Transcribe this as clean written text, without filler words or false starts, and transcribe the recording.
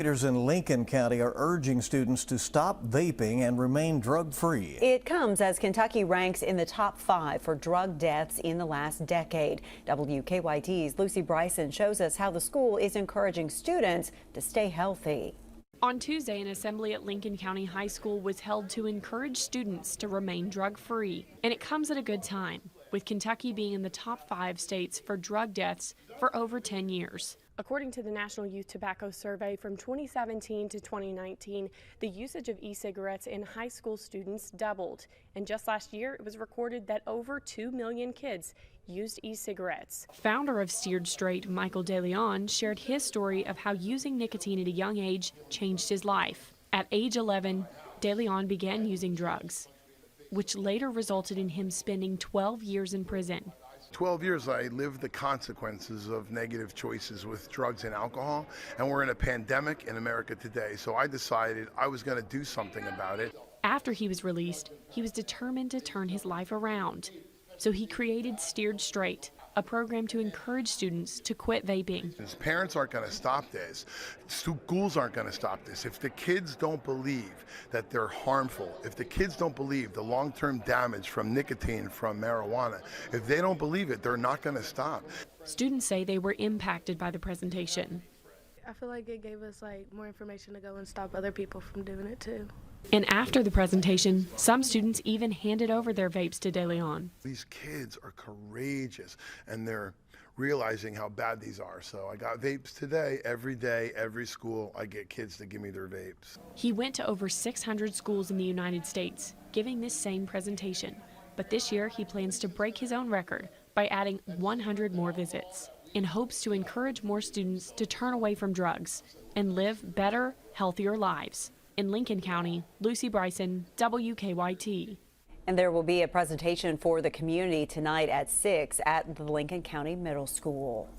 Leaders in Lincoln County are urging students to stop vaping and remain drug-free. It comes as Kentucky ranks in the top 5 for drug deaths in the last decade. WKYT's Lucy Bryson shows us how the school is encouraging students to stay healthy. On Tuesday, an assembly at Lincoln County High School was held to encourage students to remain drug-free. And it comes at a good time, with Kentucky being in the top 5 states for drug deaths for over 10 years. According to the National Youth Tobacco Survey from 2017 to 2019, the usage of e-cigarettes in high school students doubled. And just last year, it was recorded that over 2 million kids used e-cigarettes. Founder of Steered Straight, Michael DeLeon, shared his story of how using nicotine at a young age changed his life. At age 11, DeLeon began using drugs, which later resulted in him spending 12 years in prison. 12 years I lived the consequences of negative choices with drugs and alcohol, and we're in a pandemic in America today, so I decided I was going to do something about it. After he was released, he was determined to turn his life around. So he created Steered Straight, a program to encourage students to quit vaping. Parents aren't going to stop this. Schools aren't going to stop this. If the kids don't believe that they're harmful, if the kids don't believe the long-term damage from nicotine, from marijuana, if they don't believe it, they're not going to stop. Students say they were impacted by the presentation. I feel like it gave us more information to go and stop other people from doing it too. And after the presentation, some students even handed over their vapes to DeLeon. These kids are courageous, and they're realizing how bad these are. So I got vapes today, every school, I get kids to give me their vapes. He went to over 600 schools in the United States, giving this same presentation. But this year, he plans to break his own record by adding 100 more visits, in hopes to encourage more students to turn away from drugs and live better, healthier lives. In Lincoln County, Lucy Bryson, WKYT. And there will be a presentation for the community tonight at 6 at the Lincoln County Middle School.